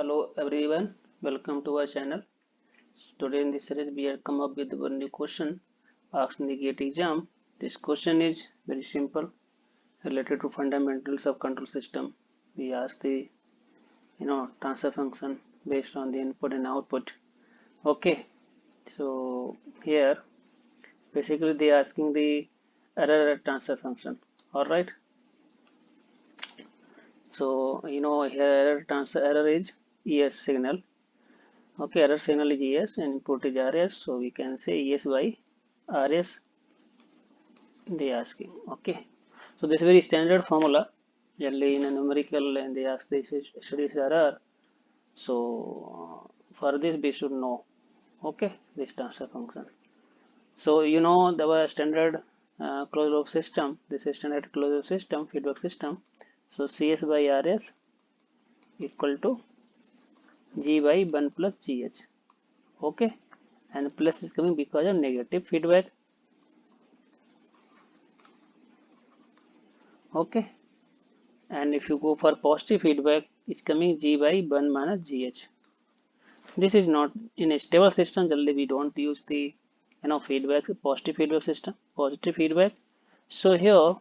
Hello everyone, welcome to our channel. Today in this series we have come up with one new question asked in the GATE exam. This question is very simple, related to fundamentals of control system. We ask the transfer function based on the input and output. Okay, so here basically they are asking the error transfer function. Alright, so here error is ES signal. Okay, error signal is ES and input is RS, so we can say ES by RS they asking. Okay, so this is very standard formula. Generally in a numerical and they ask this studies error. So for this we should know. Okay, this transfer function. So the standard closed loop system. This is standard closed loop system, feedback system. So CS by RS equal to G by 1 plus GH. Okay, and plus is coming because of negative feedback. Okay, and if you go for positive feedback, it's coming G by 1 minus GH. This is not in a stable system. Generally we don't use the feedback, positive feedback system, positive feedback. So here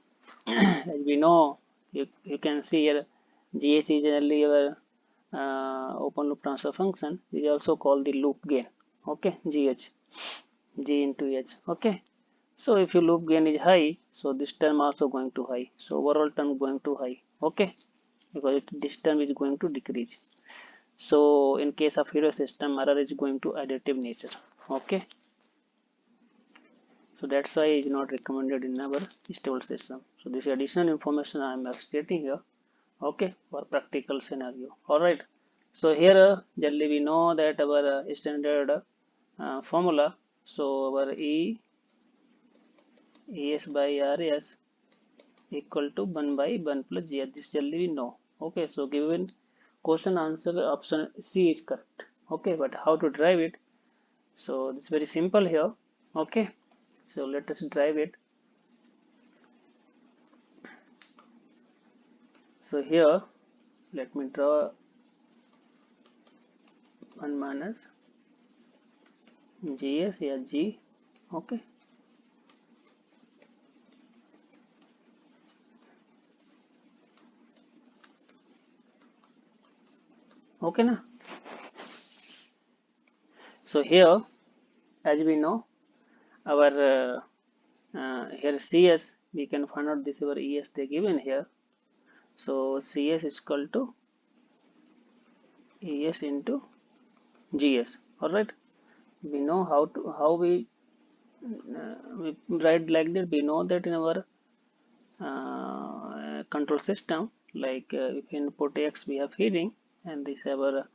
as we know, you can see here GH is generally our open loop transfer function. It is also called the loop gain. Okay, GH, G into H. Okay, so if your loop gain is high, so this term also going to high. So overall term going to high. Okay, because this term is going to decrease. So in case of feedback system, error is going to additive nature. Okay, so that's why it is not recommended in our stable system. So this additional information I am stating here. Okay, for practical scenario. All right. So here generally we know that our standard formula. So our ES by RS equal to 1 by 1 plus G. This generally we know. Okay, so given question answer option C is correct. Okay, but how to derive it? So it's very simple here. Okay, so let us derive it. So here let me draw 1 minus GS या G. Okay, okay na. So here as we know our here CS we can find out this our ES they given here. So CS is equal to ES into GS. All right, we know how we write like that. We know that in our control system, like if input X we have feeding and this our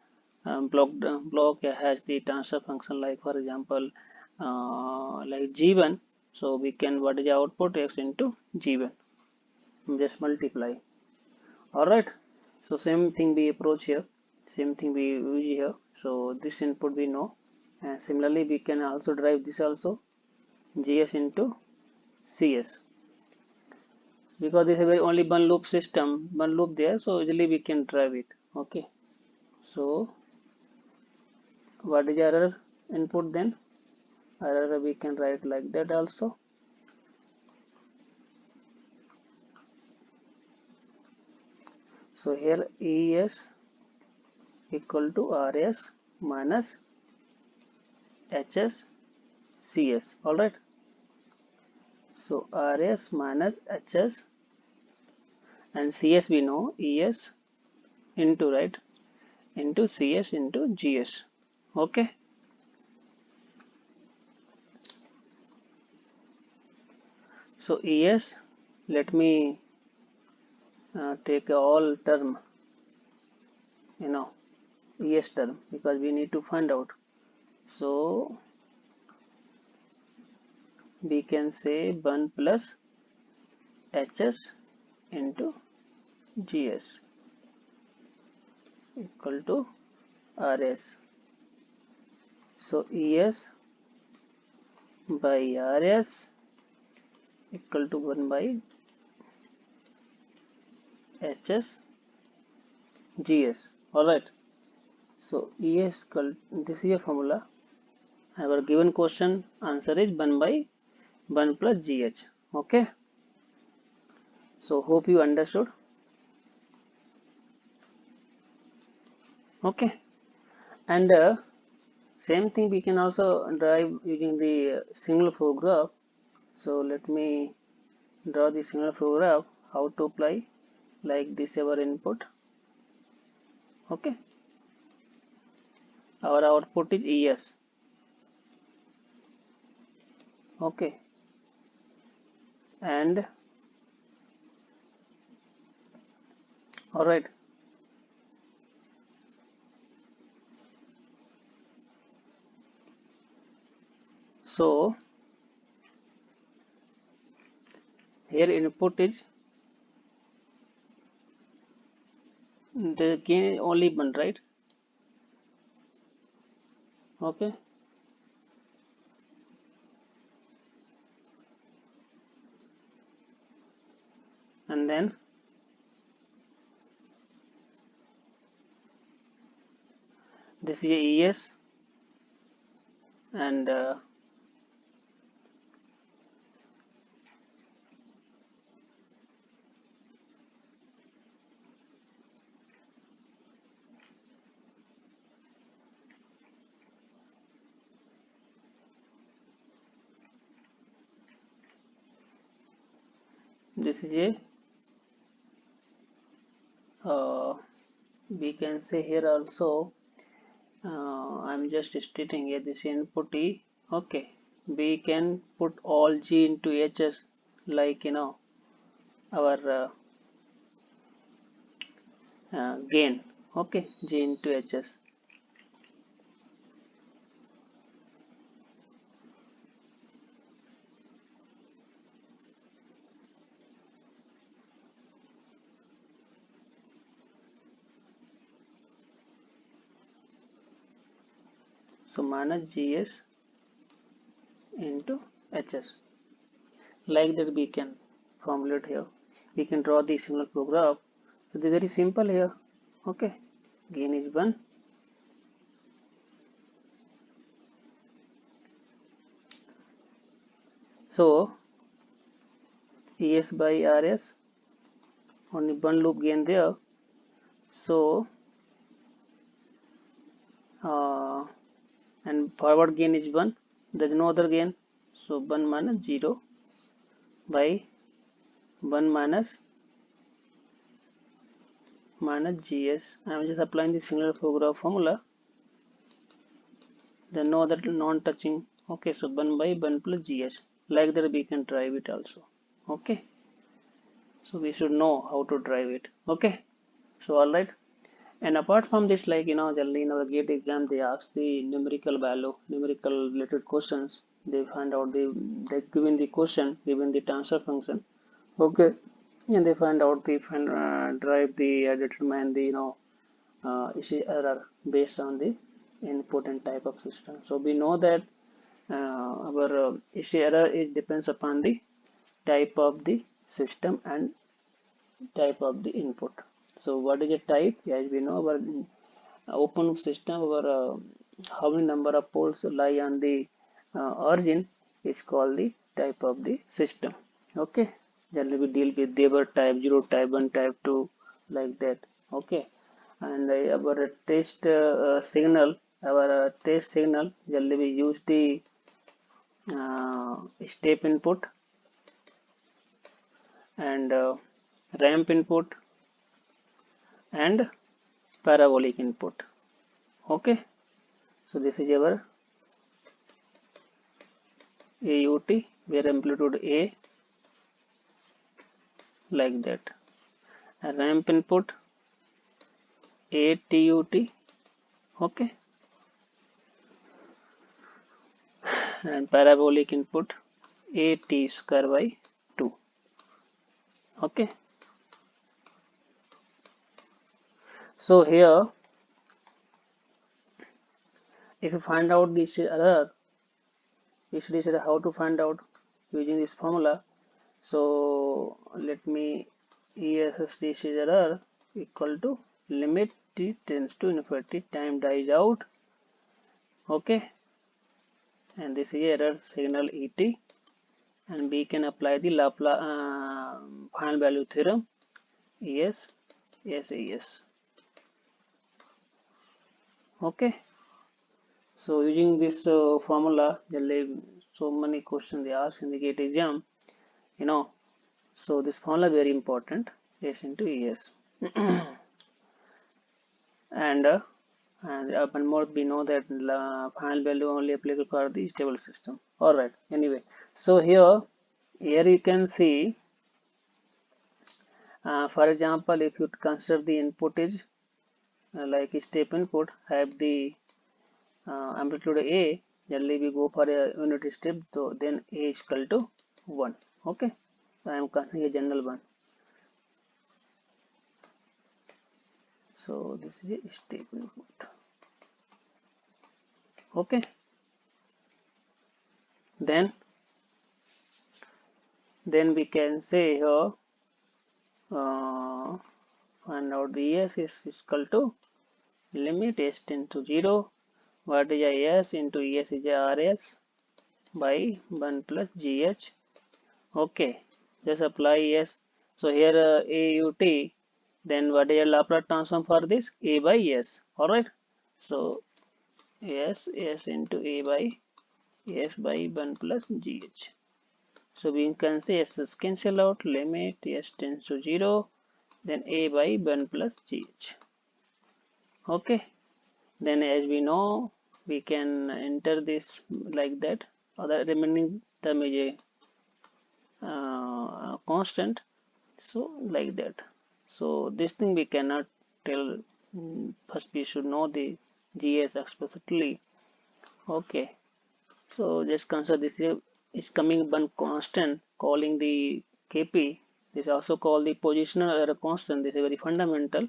block has the transfer function, like for example like G1. So we can what is the output X into G1, just multiply. All right, so same thing we approach here, same thing we use here. So this input we know, and similarly we can also derive this also, GS into CS, because this is only one loop system, one loop there, so easily we can derive it. Okay, so what is error input then? Error we can write like that also. So here ES equal to RS minus HS CS. All right, so RS minus HS and CS we know ES into, right, into CS into GS. Okay, so ES, let me take all term, ES term, because we need to find out. So we can say 1 plus HS into GS equal to RS. So ES by RS equal to 1 by HS GS. All right. So es equal, this is a formula. Our given question answer is 1 by 1 plus gh. Okay, so hope you understood. Okay, and same thing we can also derive using the signal flow graph. So let me draw the signal flow graph. How to apply, like this our input. Okay, our output is es. Okay, and all right, so here input is, the gain is only one, right? Okay, and then this is es, and this is a we can say here also, I'm just stating here this input E. Okay, we can put all G into HS, like our gain. Okay, G into HS. So minus GS into HS. Like that we can formulate here. We can draw the signal flow graph. So this is very simple here. Okay, gain is 1. So ES by RS, only one loop gain there. So and forward gain is 1. There is no other gain. So 1 minus 0 by 1 minus GS. I am just applying the signal flow graph formula. Then no other non-touching. Okay, so 1 by 1 plus GS. Like that we can drive it also. Okay, so we should know how to drive it. Okay, so alright. And apart from this, like generally in our GATE exam, they ask the numerical value, numerical related questions. They find out they given the question, given the transfer function. Okay, and they find out the drive the determine the issue error based on the input and type of system. So we know that our issue error it depends upon the type of the system and type of the input. So what is a type? As we know, our open system, our how many number of poles lie on the origin is called the type of the system. Okay, generally we deal with Deber type, 0 type, 1 type, 2, like that. Okay, and our test signal, generally we use the step input and ramp input and parabolic input. Okay, so this is our AUT, where amplitude A, like that, and ramp input ATUT. Okay, and parabolic input AT square by 2. Okay, so here if you find out this error, you should say how to find out using this formula. So let me ESS this error equal to limit t tends to infinity, time dies out. Okay, and this is error signal et, and we can apply the Laplace final value theorem. Yes, yes, yes. Okay, so using this formula, so many questions they ask in the GATE exam, you know. So this formula very important, S into ES. and one more, we know that final value only applicable for the stable system. All right. Anyway, so here you can see, for example, if you consider the input is like step input have the amplitude A, generally we go for a unit step, so then A is equal to 1. Okay, so I am considering a general one. So this is a step input. Okay, then we can say here find out the S is equal to limit S tends to 0. What is a S into ES is a RS by 1 plus GH. Okay, just apply S. So here AUT, then what is a Laplace transform for this? A by S. Alright, so S into A by S by 1 plus GH. So we can say S is cancel out, limit S tends to 0, then A by 1 plus GH. Okay, then as we know, we can enter this like that. Other remaining term is a constant, so like that. So this thing we cannot tell. First we should know the GS explicitly. Okay, so just consider this is coming one constant, calling the Kp. This is also called the positional error constant. This is very fundamental.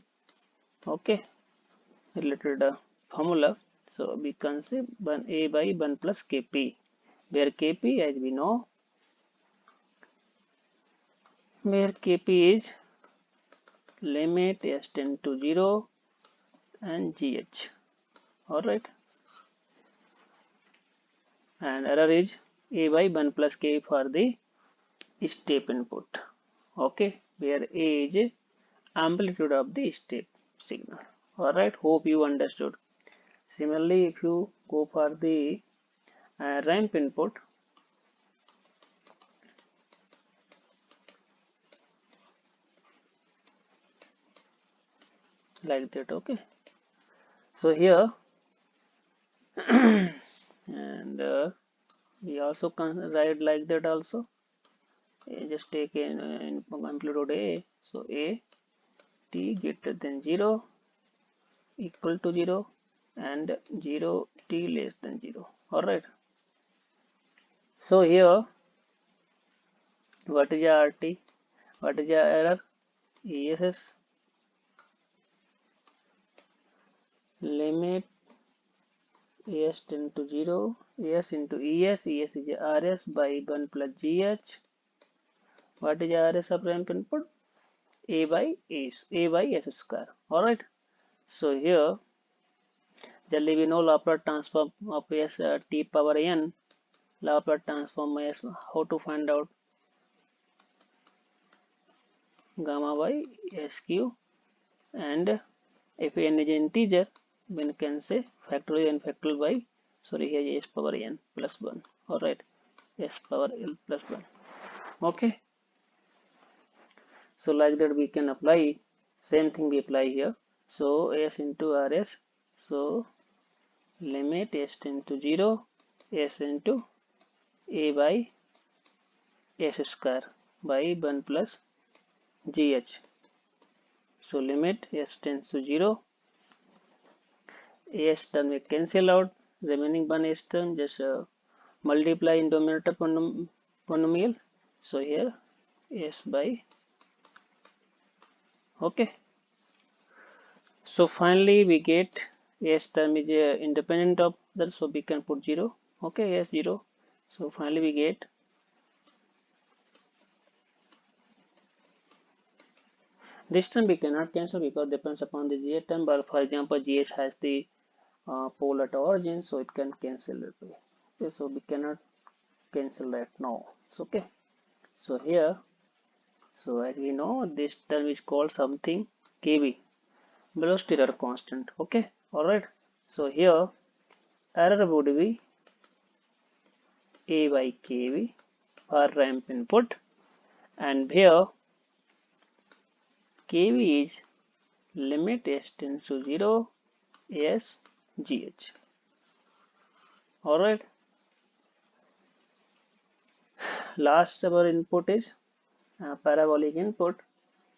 Okay, related formula. So we can say 1a by 1 plus Kp, where Kp, as we know, where Kp is limit S tend to 0 and GH. Alright, and error is A by 1 plus K for the step input. Okay, where A is amplitude of the step signal. Alright, hope you understood. Similarly, if you go for the ramp input, like that. Okay, so here and we also can write like that also. Just take an amplitude A, so A t greater than 0 equal to 0 and 0 t less than 0. Alright, so here what is the RT, what is the error? ESS limit ES tend to 0, ES into ES, ES is RS by 1 plus GH. What is RS of ramp input? A by S square. Alright, so here generally we know Laplace transform of S t power n, Laplace transform S, how to find out? Gamma by SQ, and if n is integer, then can say factorial n factorial by, sorry, here is S power n plus 1. Alright, S power n plus 1. Okay, so like that we can apply, same thing we apply here. So S into RS, so limit S tend to 0, S into A by S square by 1 plus GH. So limit S tends to 0, S term we cancel out, remaining one S term just multiply in denominator polynomial. So here S by, okay. So finally we get S term is independent of that, so we can put 0. Okay, S 0. So finally we get This term we cannot cancel because it depends upon the GH term, but for example GH has the pole at origin, so it can cancel it. Okay, so we cannot cancel that now. So okay, so here, so as we know, this term is called something kV, velocity error constant. Okay, all right. So here error would be A by kV for ramp input, and here kV is limit s tends to 0 s gh. All right. Last our input is parabolic input.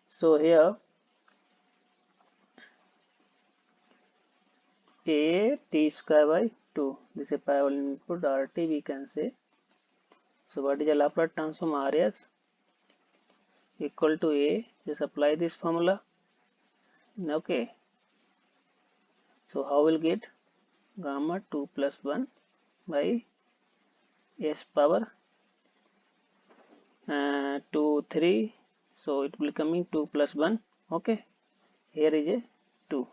So here a t square by 2. This is a parabolic input rt we can say. So what is the Laplace transform Rs equal to a? Just apply this formula. Okay. So how will get gamma 2 plus 1 by s power 2 3. So it will coming 2 plus 1. Okay. Here is a 2.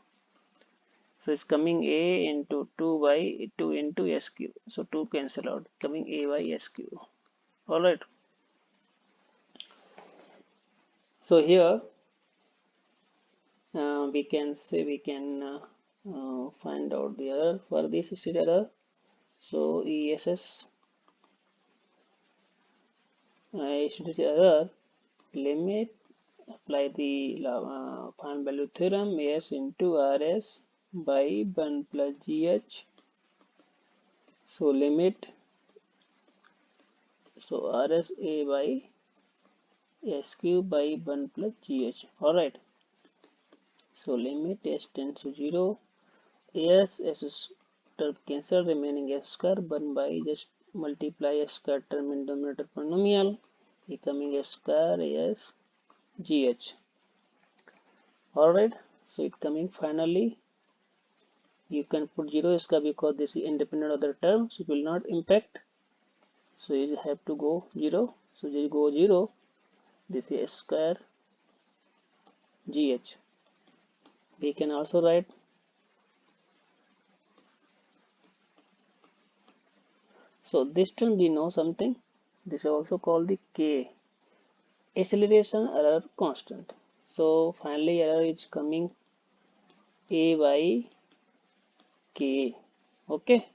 So it's coming a into 2 by 2 into s cube. So 2 cancel out, coming a by s cube. All right. So here we can say we can find out the error for this state error. So ESS error limit, apply the final value theorem, s into rs by 1 plus gh. So limit, so rs a by s cube by 1 plus gh. All right. So limit s tends to 0, s term cancel, remaining s square 1 by just multiply s square term in denominator polynomial, becoming s square s gh. All right. So it coming finally. You can put 0 square because this is independent of the term, so it will not impact. So you have to go 0. So you go 0. This is s square gh. We can also write. So this term we know something. This is also called the K, acceleration error constant. So finally error is coming A by K. Okay.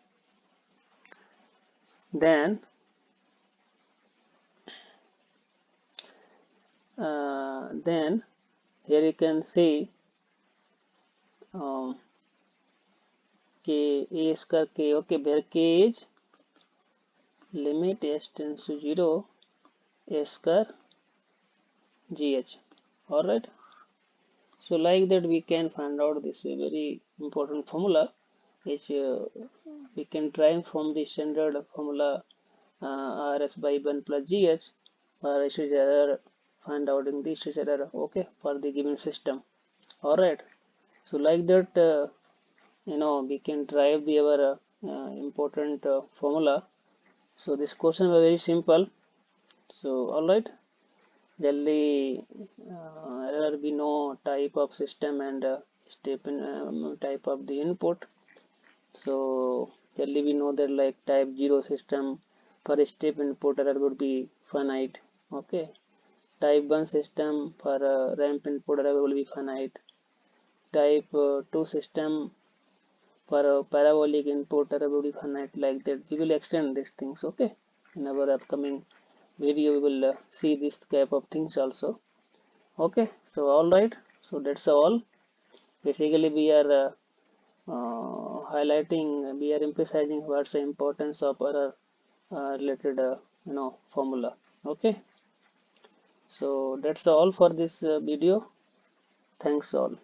Then here you can see K A square K. Okay, where K is limit s tends to 0 a square gh. All right. So like that we can find out this very important formula, which we can derive from the standard formula rs by 1 plus gh for stage error, find out in the stage error. Okay, for the given system. All right. So like that we can derive the our important formula. So this question was very simple. So all right. Generally, error we know type of system and step in type of the input. So generally we know that like type 0 system for step input error would be finite. Okay. Type 1 system for ramp input error will be finite. Type 2 system for parabolic input error will be finite. Like that we will extend these things. Okay. In our upcoming video we will see this type of things also. Okay, so all right, so that's all. Basically we are highlighting, we are emphasizing what's the importance of our related formula. Okay, so that's all for this video. Thanks all.